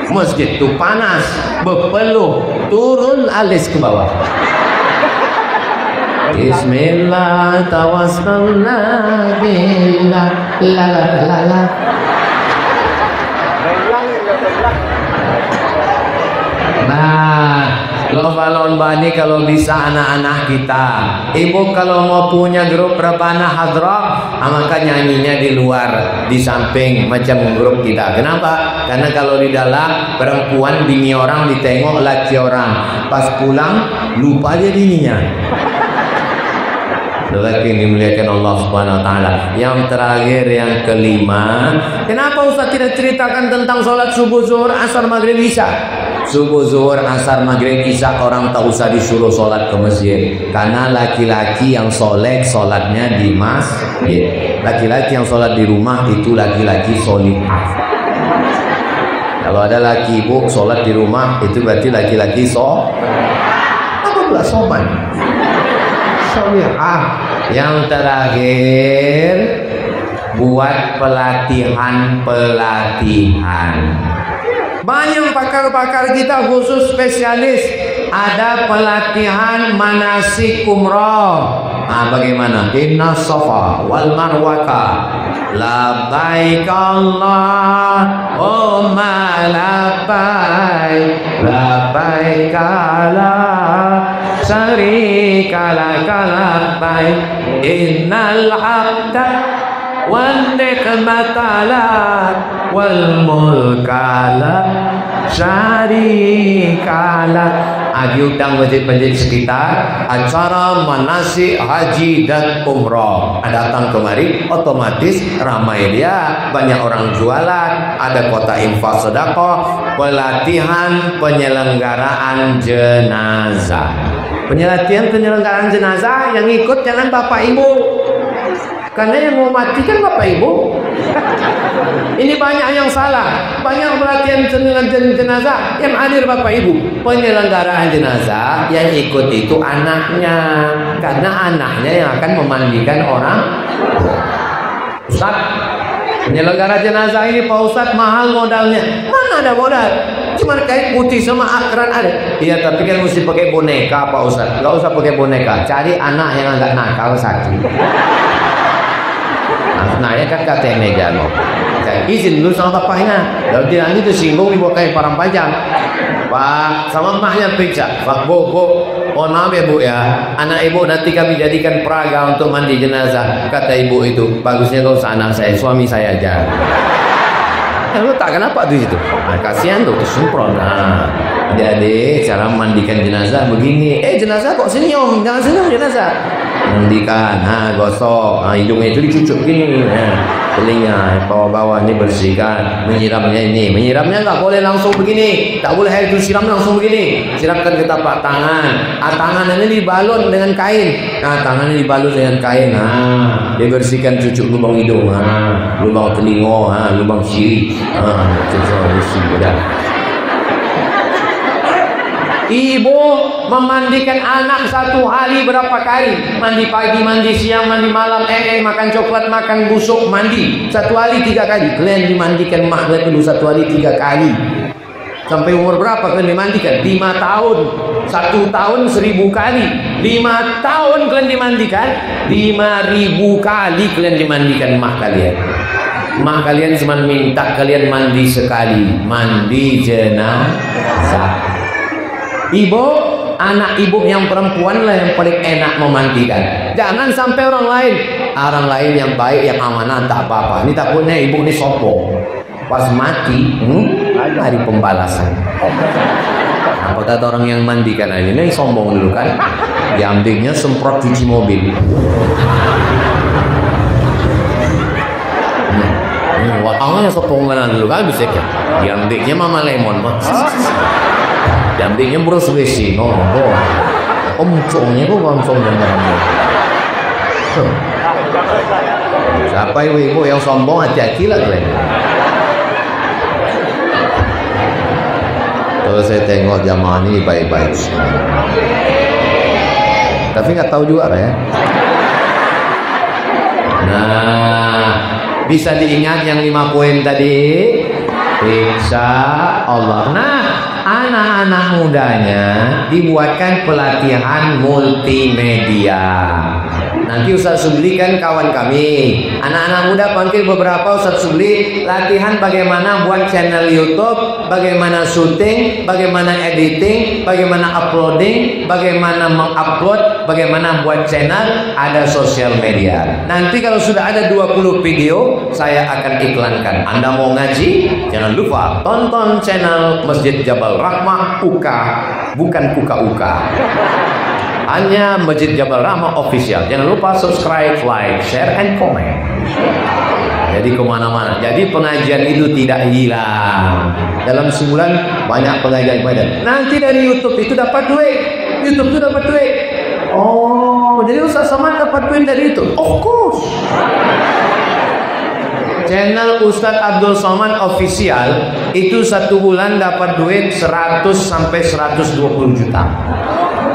Masjid itu panas, berpeluh, turun alis ke bawah. Bismillah tawassalna billah la la la la. Nah, lomba-lomba ini kalau bisa anak-anak kita. Ibu kalau mau punya grup rebana hadrah, maka nyanyinya di luar, di samping macam grup kita. Kenapa? Karena kalau di dalam perempuan bini orang ditengok laki orang, pas pulang lupa dia bininya. Lelaki yang dimuliakan Allah Subhanahu wa taala. Yang terakhir, yang kelima, kenapa Ustaz tidak ceritakan tentang sholat subuh, zuhur, asar, maghrib, isya? Subuh, zuhur, asar, maghrib, isya orang tak usah disuruh sholat ke masjid. Karena laki-laki yang soleh sholatnya di masjid. Laki-laki yang sholat di rumah itu laki-laki solihah. Kalau ada laki ibu sholat di rumah itu berarti laki-laki apa pula soban? Yang terakhir, buat pelatihan. Banyak pakar-pakar kita khusus spesialis. Ada pelatihan manasik umroh. Bagaimana? Inna safa wal marwata labbaik Allahumma labbaik labbaik la syarika laka labbaik innal hamda wan ni'mata lak wal mulka la syarika lak agi utang masjid-masjid sekitar, acara manasik haji dan umroh. Datang kemari, otomatis ramai dia, banyak orang jualan, ada kota infak sedekah, pelatihan penyelenggaraan jenazah. Penyelenggaraan jenazah yang ikut jangan bapak ibu, karena yang mau mati kan bapak ibu. Ini banyak yang salah, banyak pelatihan jenazah yang hadir bapak ibu. Penyelenggaraan jenazah yang ikut itu anaknya, karena anaknya yang akan memandikan orang. Ustaz, penyelenggara jenazah ini Pak Ustaz mahal modalnya. Mana ada modal? Cuma kain putih sama akran ada. Iya, tapi kan mesti pakai boneka Pak Ustaz. Gak usah pakai boneka, cari anak yang agak nakal satu. Anaknya kan kata meja loh. Izin dulu sama bapaknya. Kalau tidak itu singgung dibawa kayak parang panjang. Pak, sama emaknya periksa. Pak, bu, oh maaf ya bu ya, anak ibu nanti kami jadikan peraga untuk mandi jenazah. Kata ibu itu, bagusnya kau anak saya, suami saya aja. Lu tak kenapa tuh itu? Nah, kasihan tuh semprot. Nah, jadi cara mandikan jenazah begini. Jenazah kok senyum? Jangan senyum jenazah. Mandikan, gosok, hidungnya itu dicucuk gini, telinga, bawah-bawah ini bersihkan, menyiramnya nggak boleh langsung begini, tak boleh air itu siram langsung begini, siramkan ke tapak tangan, tangan ini dibalut dengan kain, tangannya dibalut dengan kain, dibersihkan cucuk lubang hidung, lubang telinga, lubang siri, udah. Ibu memandikan anak satu hari berapa kali? Mandi pagi, mandi siang, mandi malam, makan coklat, makan busuk, mandi. Satu hari 3 kali. Kalian dimandikan makhluk dulu satu hari 3 kali. Sampai umur berapa kalian dimandikan? 5 tahun. 1 tahun 1000 kali. 5 tahun kalian dimandikan, 5000 kali kalian dimandikan mah kalian. Mah kalian cuma minta kalian mandi sekali, mandi jenazah. Ibu, anak ibu yang perempuan lah yang paling enak memandikan. Jangan sampai orang lain yang baik, yang amanah, tak apa-apa. Ini takutnya ibu ini sombong. Pas mati, hari pembalasan. Apa kata orang yang mandikan ini sombong dulu kan? Diambilnya semprot cuci mobil. Awalnya sombongan dulu kan bisa kan? Diambilnya Mama Lemon mah. Dampingnya Bruce Wesi, omcongnya kok langsung dengan siapa ibu yang sombong, hati-hati lah kalian. Kalau saya tengok jamaah ini baik-baik, tapi nggak tahu juga ya. Nah, bisa diingat yang 5 poin tadi, insya Allah. Nah, anak-anak mudanya dibuatkan pelatihan multimedia. Nanti Ustaz Subli kan kawan kami, anak-anak muda panggil beberapa Ustaz Subli latihan bagaimana buat channel YouTube, bagaimana syuting, bagaimana editing, bagaimana uploading, bagaimana mengupload, bagaimana buat channel, ada sosial media. Nanti kalau sudah ada 20 video saya akan iklankan. Anda mau ngaji? Jangan lupa tonton channel Masjid Jabal Rahmah UKA, bukan UKA. Hanya Masjid Jabal Rahmah official. Jangan lupa subscribe, like, share, and comment. Jadi kemana-mana. Jadi pengajian itu tidak hilang. Dalam sebulan banyak pengajian. Nanti dari YouTube itu dapat duit. YouTube itu dapat duit. Oh, jadi Ustaz Somad dapat duit dari itu? Of course. Channel Ustadz Abdul Somad official itu 1 bulan dapat duit 100 sampai 120 juta.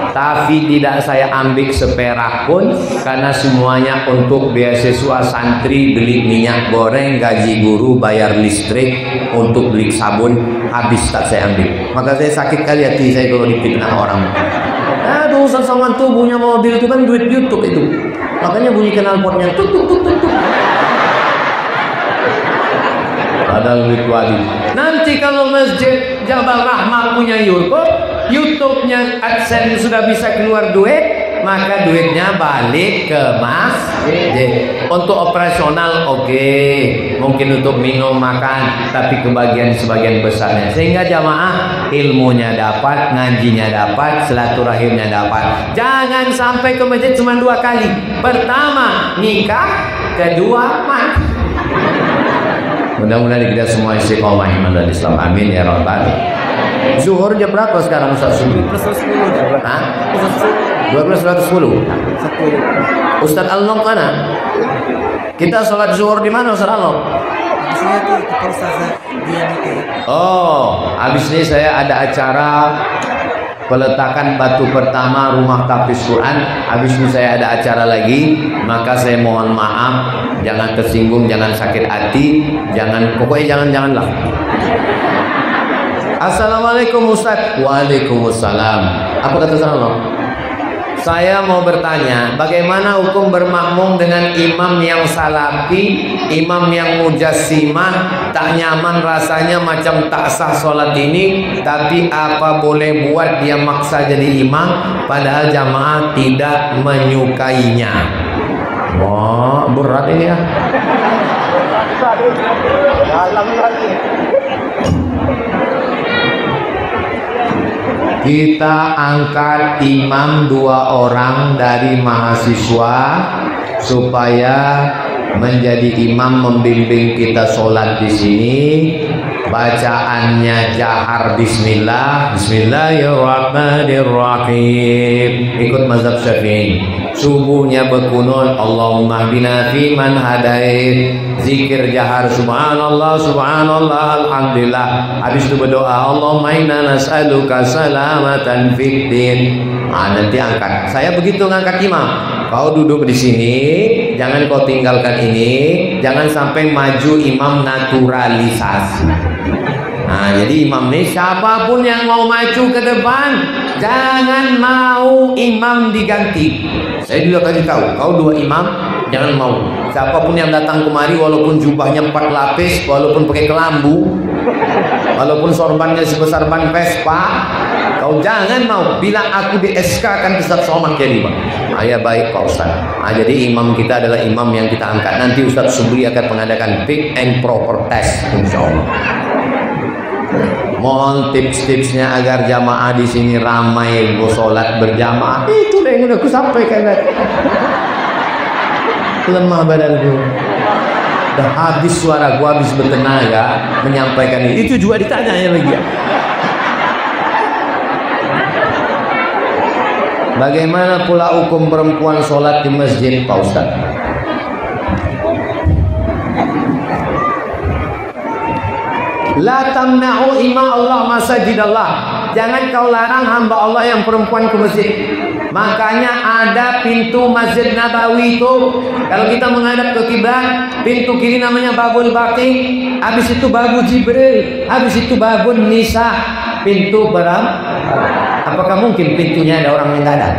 Tapi tidak saya ambil seperak pun, karena semuanya untuk beasiswa santri, beli minyak goreng, gaji guru, bayar listrik, untuk beli sabun, habis tak saya ambil. Maka saya sakit kali hati saya kalau dipitnah orang. Aduh, Ustaz Somad tuh punya mobil itu kan duit YouTube itu. Makanya bunyi knalpotnya tuk tuk tuk tuk tuk. Padahal duit wadi. Nanti kalau Masjid Jabal Rahmah punya YouTube, YouTube-nya AdSense sudah bisa keluar duit, maka duitnya balik ke masjid. Untuk operasional oke, mungkin untuk minum makan, tapi kebagian sebagian besarnya. Sehingga jamaah ilmunya dapat, ngajinya dapat, silaturahimnya dapat. Jangan sampai ke masjid cuma 2 kali. Pertama nikah, kedua mati. Mudah-mudahan kita semua istiqomah iman dan Islam. Amin ya rabbal alamin. Zuhur jam berapa sekarang Ustaz Subi? 12.10. Hah? 12.10. Ustaz Alnok mana? Kita sholat zuhur di mana Ustaz Alnok? Saya tuh ketemu Ustazah dia itu. Oh, habis ini saya ada acara peletakan batu pertama rumah tapis Quran. Habis ini saya ada acara lagi, maka saya mohon maaf, jangan tersinggung, jangan sakit hati, pokoknya janganlah. Assalamualaikum Ustaz. Waalaikumsalam. Apa kata Allah? Saya mau bertanya, bagaimana hukum bermakmum dengan imam yang salafi, imam yang mujassimah, tak nyaman rasanya macam tak sah sholat ini, tapi apa boleh buat dia maksa jadi imam, padahal jamaah tidak menyukainya. Wah, berat ini ya. Kita angkat imam 2 orang dari mahasiswa supaya menjadi imam membimbing kita sholat di sini. Bacaannya jahar bismillah, bismillahirrahmanirrahim. Ikut mazhab Syafi'i. Subuhnya berkunut Allahumma bina fi man hadait. Zikir jahar subhanallah subhanallah alhamdulillah. Habis itu berdoa Allahumma inna nas'aluka salamatan fid din. Nanti angkat. Saya begitu ngangkat imam. Kau duduk di sini, jangan kau tinggalkan ini, jangan sampai maju imam naturalisasi. Nah, jadi imam ini siapapun yang mau maju ke depan, jangan mau imam diganti. Saya juga kasih tahu, kau 2 imam, jangan mau. Siapapun yang datang kemari, walaupun jubahnya 4 lapis, walaupun pakai kelambu, walaupun sorbannya sebesar ban Vespa, kau jangan mau. Bila aku di SK kan Ustaz Somad jadi Pak. Ayah baik Pak Ustaz. Nah, jadi imam kita adalah imam yang kita angkat. Nanti Ustaz Subri akan mengadakan fit and proper test, insya Allah. Mohon tips-tipsnya agar jamaah di sini ramai sholat berjamaah. Itu yang udah aku sampaikan. Lemah badanku. Udah habis suara gua, habis bertenaga menyampaikan ini. Itu juga ditanya ya lagi ya. Bagaimana pula hukum perempuan sholat di masjid Pak Ustaz? La tamna'u ima Allah masajidallah. Jangan kau larang hamba Allah yang perempuan ke masjid. Makanya ada pintu Masjid Nabawi itu. Kalau kita menghadap ke kiblat, pintu kiri namanya Babul Baqi, habis itu Babu Jibril, habis itu Babun Nisa, pintu apakah mungkin pintunya ada orang yang nggak ada?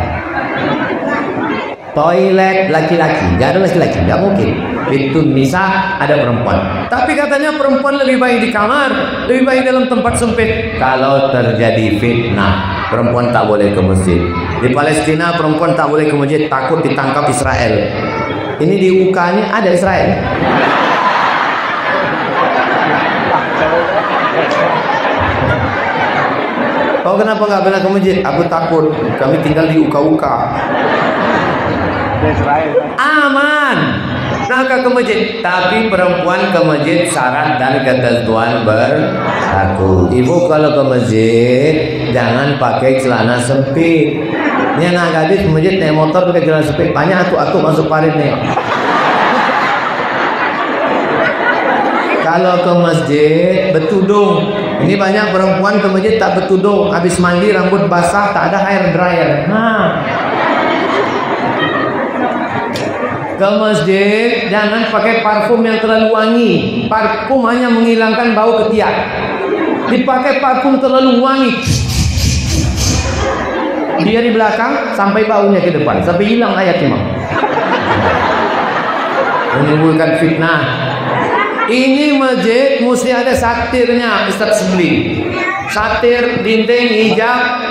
Toilet laki-laki, nggak ada laki-laki, nggak mungkin. Pintu Nisa ada perempuan. Tapi katanya perempuan lebih baik di kamar, lebih baik dalam tempat sempit. Kalau terjadi fitnah, perempuan tak boleh ke masjid. Di Palestina perempuan tak boleh ke masjid, takut ditangkap Israel. Ini di UK-nya ada Israel. Kau kenapa nggak pernah ke masjid? Aku takut. Kami tinggal di UK-UK. Aman. Nah, ke masjid, tapi perempuan ke masjid syarat dan ketentuan bersatu. Ibu kalau ke masjid jangan pakai celana sempit. Ini anak gadis ke masjid naik motor pakai celana sempit, banyak atu masuk parit nih. Kalau ke masjid bertudung. Ini banyak perempuan ke masjid tak bertudung, habis mandi rambut basah tak ada hair dryer. Ke masjid jangan pakai parfum yang terlalu wangi. Parfum hanya menghilangkan bau ketiak. Dipakai parfum terlalu wangi, dia di belakang sampai baunya ke depan, sampai hilang ayat imam. Menimbulkan fitnah. Ini masjid mesti ada satirnya, Ustaz Sebeli. Satir, dinding, hijab.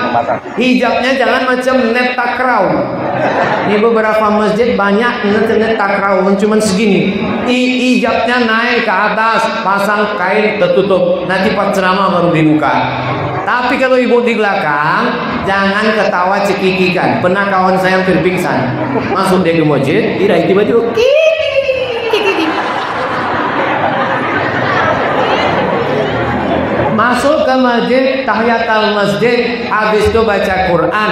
Hijabnya jangan macam net takraw. Ini beberapa masjid banyak net takraw, cuma segini. Hijabnya naik ke atas, pasang kain tertutup. Nanti pas ceramah baru dibuka. Tapi kalau ibu di belakang, jangan ketawa cekikikan. Pernah kawan saya hampir pingsan. Masuk dia ke masjid, tiba-tiba masuk ke masjid, tahiyatul masjid, habis itu baca Quran,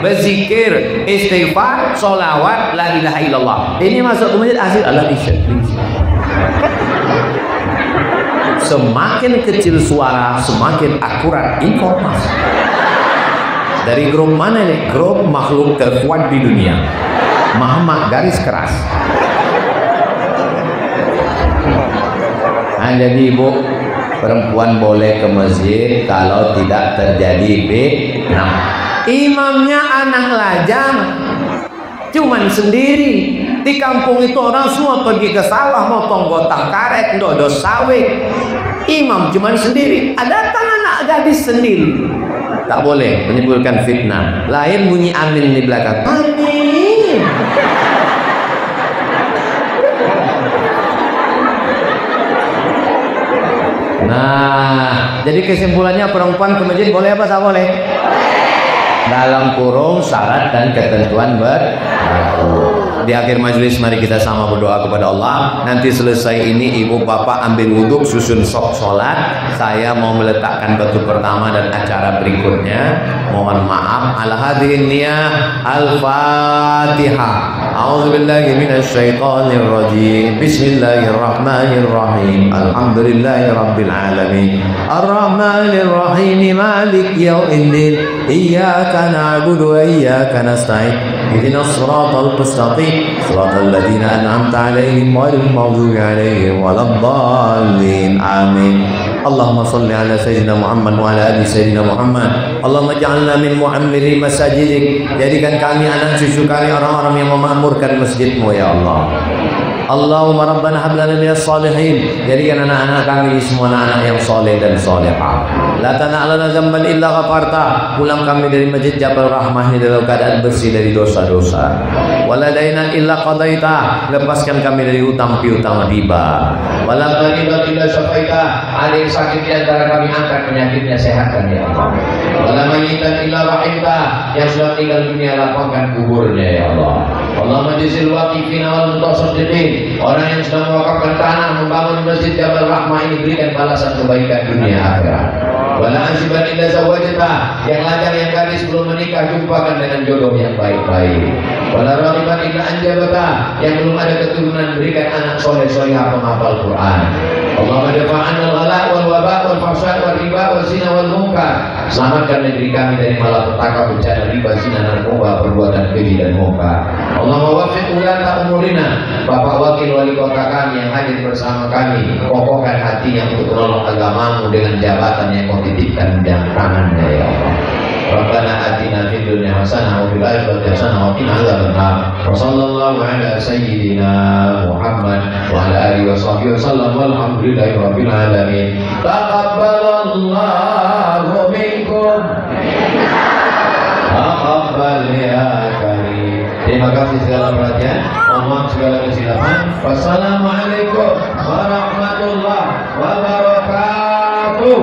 berzikir, istighfar, solawat, la ilaha illallah. Ini masuk ke masjid asik Allah isyad. Semakin kecil suara, semakin akurat informasi. Dari grup mana nih? Grup makhluk terkuat di dunia, Muhammad garis keras. Jadi ibu, perempuan boleh ke masjid kalau tidak terjadi fitnah. Imamnya anak lajang, cuman sendiri. Di kampung itu orang semua pergi ke sawah motong batang karet, dodo sawit. Imam cuman sendiri. Ada anak gadis sendiri. Tak boleh menimbulkan fitnah. Lain bunyi amin di belakang. Amin. Nah, jadi kesimpulannya perempuan ke masjid boleh apa tak boleh? Dalam kurung syarat dan ketentuan berlaku. Di akhir majelis mari kita sama berdoa kepada Allah. Nanti selesai ini ibu bapak ambil wudhu, susun sok sholat. Saya mau meletakkan batu pertama dan acara berikutnya. Mohon maaf. Ala hadhihi niyah al-Fatihah. A'udzubillahi minasyaitonir rajim. Bismillahirrahmanirrahim. Alhamdulillahirabbil alamin. Arrahmanir rahim. Malik yaumiddin. Iyyaka na'budu wa iyyaka nasta'in. Ihdinas siratal mustaqim. Siratal ladzina an'amta 'alaihim ghairil maghdubi 'alaihim waladdallin. Amin. Allahumma shalli ala sayyidina Muhammad wa ala ali sayyidina Muhammad. Allahumma ja'alna min mu'ammiri masajidik. Jadikan kami anak cucu kami orang-orang yang memakmurkan masjid-Mu ya Allah. Allahumma rabbana hab lana minas salihin. Jadikan anak-anak kami semua anak-anak yang soleh dan solehah. La tana'lana dzamban illa ghafarta. Pulang kami dari Masjid Jabal Rahmah ini dalam keadaan bersih dari dosa-dosa. Wala dainan illa qadaita. Lepaskan kami dari hutang piutang riba. Wala maridan illa syafaita. Ada yang sakit di antara kami, angkat penyakitnya, sehatkan ya Allah. Wala mayitan illa rahimta. Yang sudah tinggal dunia, lapangkan kuburnya ya Allah. Allahumma jazil waqifina wal mutasaddiqin. Orang yang sudah mewakafkan tanah membangun Masjid Jabal Rahmah ini, berikan balasan kebaikan dunia akhirat. Wala ansiban illa zawajta. Yang lajang yang gadis belum menikah, jumpakan dengan jodoh yang baik-baik. Wala raghiban illa anjabata. Yang belum ada keturunan, berikan anak soleh-solehah penghafal Quran. Allahumma dafa'an al-ghala wal waba wal fasad wal riba wal zina wal munkar. Selamatkan negeri kami dari malapetaka, bencana riba, zina, narkoba, perbuatan keji dan munkar. Allahumma waffiq ulata umurina. Bapak wakil wali kota kami yang hadir bersama kami, kokohkan hatinya untuk menolong agamamu dengan jabatan yang kau titipkan di tangannya ya Allah. Rabbana atina fid dunya hasanah wa fil akhirati hasanah wa qina adzabannar. Wa sallallahu ala sayyidina Muhammad wa ala alihi wa sahbihi wasallam. Walhamdulillahi rabbil alamin. Taqabbalallahu minkum. Taqabbal ya karim. Terima kasih segala perhatian. Mohon maaf segala kesilapan. Wassalamualaikum warahmatullahi wabarakatuh.